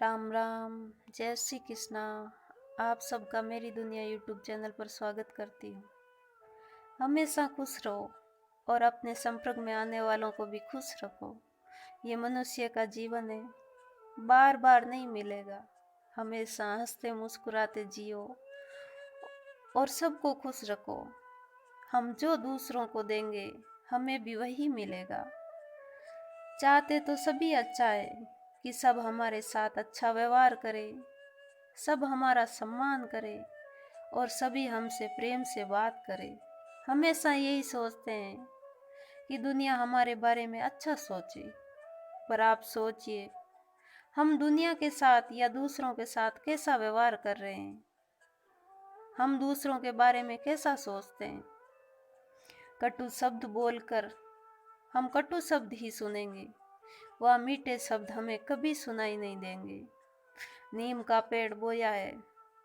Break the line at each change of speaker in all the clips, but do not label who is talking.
राम राम। जय श्री कृष्णा। आप सबका मेरी दुनिया यूट्यूब चैनल पर स्वागत करती हूँ। हमेशा खुश रहो और अपने संपर्क में आने वालों को भी खुश रखो। ये मनुष्य का जीवन है, बार बार नहीं मिलेगा। हमेशा हंसते मुस्कुराते जियो और सबको खुश रखो। हम जो दूसरों को देंगे हमें भी वही मिलेगा। चाहते तो सभी अच्छा है कि सब हमारे साथ अच्छा व्यवहार करे, सब हमारा सम्मान करे और सभी हमसे प्रेम से बात करे। हमेशा यही सोचते हैं कि दुनिया हमारे बारे में अच्छा सोचे। पर आप सोचिए, हम दुनिया के साथ या दूसरों के साथ कैसा व्यवहार कर रहे हैं। हम दूसरों के बारे में कैसा सोचते हैं। कटु शब्द बोलकर हम कटु शब्द ही सुनेंगे, वह मीठे शब्द हमें कभी सुनाई नहीं देंगे। नीम का पेड़ बोया है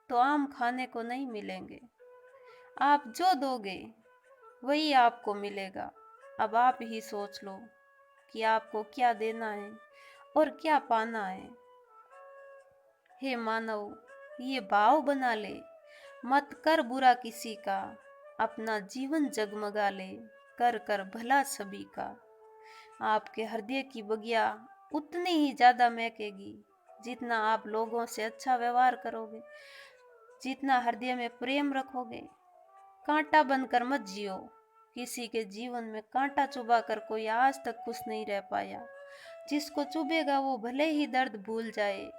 तो आम खाने को नहीं मिलेंगे। आप जो दोगे वही आपको मिलेगा। अब आप ही सोच लो कि आपको क्या देना है और क्या पाना है। हे मानव, ये भाव बना ले, मत कर बुरा किसी का, अपना जीवन जगमगा ले, कर कर भला सभी का। आपके हृदय की बगिया उतनी ही ज्यादा महकेगी जितना आप लोगों से अच्छा व्यवहार करोगे, जितना हृदय में प्रेम रखोगे। कांटा बनकर मत जियो। किसी के जीवन में कांटा चुभा कर कोई आज तक खुश नहीं रह पाया। जिसको चुभेगा वो भले ही दर्द भूल जाए,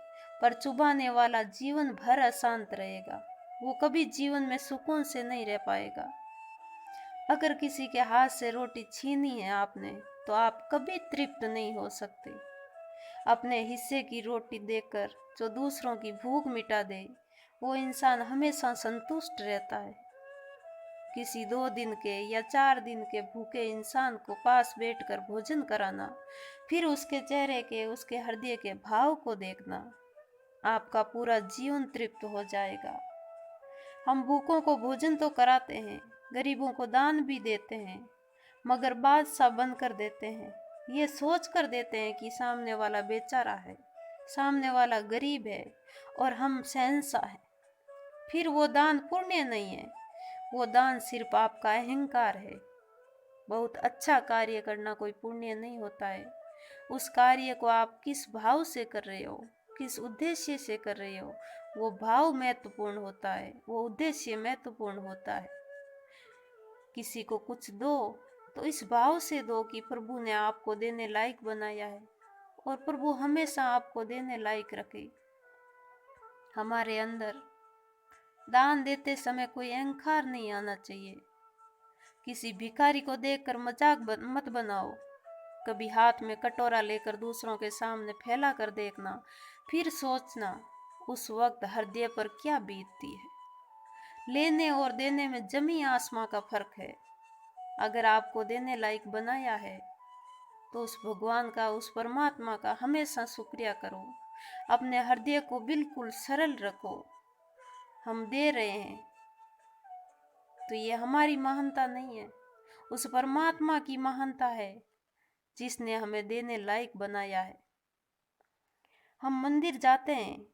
पर चुभाने वाला जीवन भर अशांत रहेगा। वो कभी जीवन में सुकून से नहीं रह पाएगा। अगर किसी के हाथ से रोटी छीनी है आपने, तो आप कभी तृप्त नहीं हो सकते। अपने हिस्से की रोटी देकर जो दूसरों की भूख मिटा दे, वो इंसान हमेशा संतुष्ट रहता है। किसी 2 दिन के या 4 दिन के भूखे इंसान को पास बैठकर भोजन कराना, फिर उसके चेहरे के, उसके हृदय के भाव को देखना, आपका पूरा जीवन तृप्त हो जाएगा। हम भूखों को भोजन तो कराते हैं, गरीबों को दान भी देते हैं, मगर बादशाह बनकर देते हैं। ये सोच कर देते हैं कि सामने वाला बेचारा है, सामने वाला गरीब है और हम शहंशाह हैं। फिर वो दान पुण्य नहीं है, वो दान सिर्फ आपका अहंकार है। बहुत अच्छा कार्य करना कोई पुण्य नहीं होता है। उस कार्य को आप किस भाव से कर रहे हो, किस उद्देश्य से कर रहे हो, वो भाव महत्वपूर्ण होता है, वो उद्देश्य महत्वपूर्ण होता है। किसी को कुछ दो तो इस भाव से दो कि प्रभु ने आपको देने लायक बनाया है और प्रभु हमेशा आपको देने लायक रखे। हमारे अंदर दान देते समय कोई अहंकार नहीं आना चाहिए। किसी भिखारी को देखकर मजाक मत बनाओ। कभी हाथ में कटोरा लेकर दूसरों के सामने फैला कर देखना, फिर सोचना उस वक्त हृदय पर क्या बीतती है। लेने और देने में जमी आसमां का फर्क है। अगर आपको देने लायक बनाया है तो उस भगवान का, उस परमात्मा का हमेशा शुक्रिया करो। अपने हृदय को बिल्कुल सरल रखो। हम दे रहे हैं तो ये हमारी महानता नहीं है, उस परमात्मा की महानता है जिसने हमें देने लायक बनाया है। हम मंदिर जाते हैं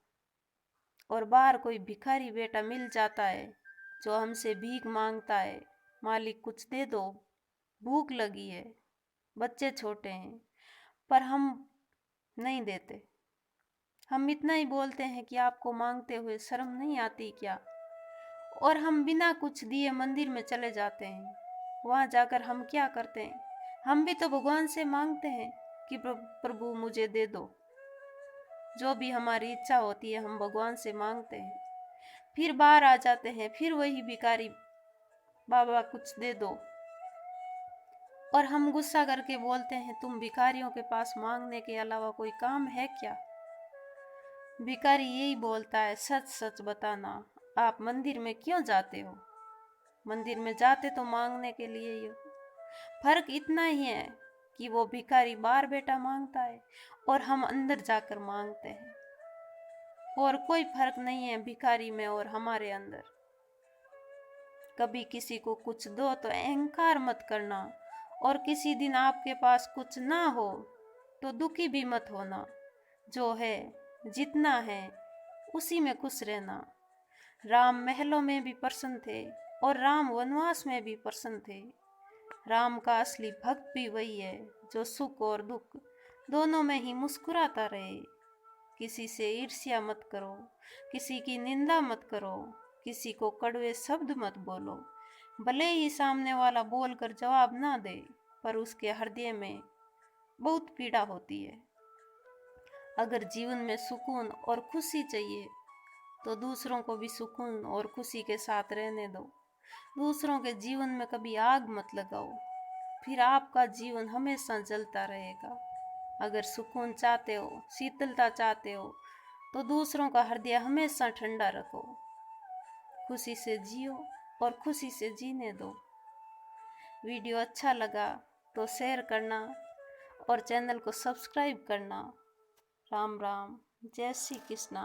और बाहर कोई भिखारी बेटा मिल जाता है जो हमसे भीख मांगता है, मालिक कुछ दे दो, भूख लगी है, बच्चे छोटे हैं, पर हम नहीं देते। हम इतना ही बोलते हैं कि आपको मांगते हुए शर्म नहीं आती क्या, और हम बिना कुछ दिए मंदिर में चले जाते हैं। वहां जाकर हम क्या करते हैं, हम भी तो भगवान से मांगते हैं कि प्रभु मुझे दे दो। जो भी हमारी इच्छा होती है हम भगवान से मांगते हैं। फिर बाहर आ जाते हैं, फिर वही भिखारी, बाबा कुछ दे दो, और हम गुस्सा करके बोलते हैं तुम भिखारियों के पास मांगने के अलावा कोई काम है क्या। भिखारी यही बोलता है, सच सच बताना, आप मंदिर में क्यों जाते हो। मंदिर में जाते तो मांगने के लिए ही हो। फर्क इतना ही है कि वो भिखारी बाहर बैठा मांगता है और हम अंदर जाकर मांगते हैं। और कोई फर्क नहीं है भिखारी में और हमारे अंदर। कभी किसी को कुछ दो तो अहंकार मत करना, और किसी दिन आपके पास कुछ ना हो तो दुखी भी मत होना। जो है जितना है उसी में खुश रहना। राम महलों में भी प्रसन्न थे और राम वनवास में भी प्रसन्न थे। राम का असली भक्त भी वही है जो सुख और दुख दोनों में ही मुस्कुराता रहे। किसी से ईर्ष्या मत करो, किसी की निंदा मत करो, किसी को कड़वे शब्द मत बोलो। भले ही सामने वाला बोलकर जवाब ना दे, पर उसके हृदय में बहुत पीड़ा होती है। अगर जीवन में सुकून और खुशी चाहिए तो दूसरों को भी सुकून और खुशी के साथ रहने दो। दूसरों के जीवन में कभी आग मत लगाओ, फिर आपका जीवन हमेशा जलता रहेगा। अगर सुकून चाहते हो, शीतलता चाहते हो, तो दूसरों का हृदय हमेशा ठंडा रखो। खुशी से जियो और खुशी से जीने दो। वीडियो अच्छा लगा तो शेयर करना और चैनल को सब्सक्राइब करना। राम राम, जय श्री कृष्णा।